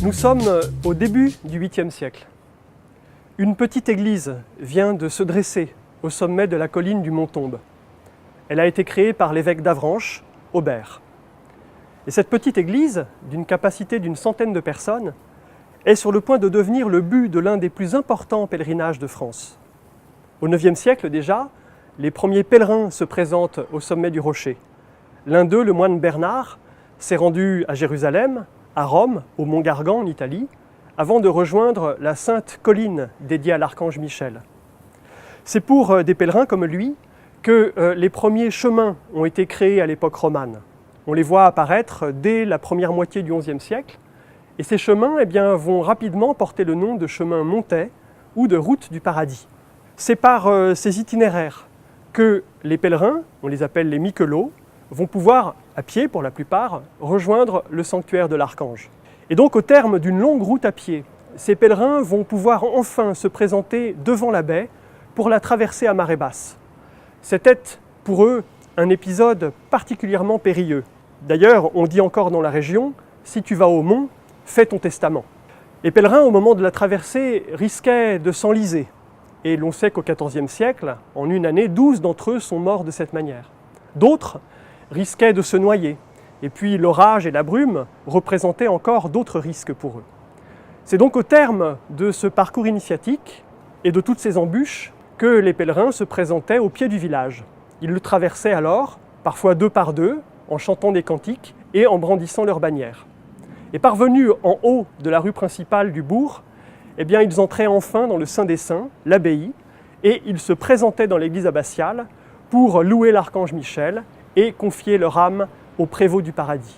Nous sommes au début du 8e siècle. Une petite église vient de se dresser au sommet de la colline du Mont-Tombe. Elle a été créée par l'évêque d'Avranches, Aubert. Et cette petite église, d'une capacité d'une centaine de personnes, est sur le point de devenir le but de l'un des plus importants pèlerinages de France. Au 9e siècle déjà, les premiers pèlerins se présentent au sommet du rocher. L'un d'eux, le moine Bernard, s'est rendu à Jérusalem, à Rome, au Mont Gargan en Italie, avant de rejoindre la sainte colline dédiée à l'archange Michel. C'est pour des pèlerins comme lui que les premiers chemins ont été créés à l'époque romane. On les voit apparaître dès la première moitié du XIe siècle, et ces chemins vont rapidement porter le nom de chemin montais ou de route du paradis. C'est par ces itinéraires que les pèlerins, on les appelle les Miquelots, vont pouvoir, à pied pour la plupart, rejoindre le sanctuaire de l'Archange. Et donc au terme d'une longue route à pied, ces pèlerins vont pouvoir enfin se présenter devant la baie pour la traverser à marée basse. C'était pour eux un épisode particulièrement périlleux. D'ailleurs, on dit encore dans la région, si tu vas au mont, fais ton testament. Les pèlerins, au moment de la traversée, risquaient de s'enliser. Et l'on sait qu'au XIVe siècle, en une année, 12 d'entre eux sont morts de cette manière. D'autres risquaient de se noyer. Et puis l'orage et la brume représentaient encore d'autres risques pour eux. C'est donc au terme de ce parcours initiatique et de toutes ces embûches que les pèlerins se présentaient au pied du village. Ils le traversaient alors, parfois deux par deux, en chantant des cantiques et en brandissant leurs bannières. Et parvenus en haut de la rue principale du bourg, ils entraient enfin dans le Saint des Saints, l'abbaye, et ils se présentaient dans l'église abbatiale pour louer l'archange Michel et confier leur âme au prévôt du paradis.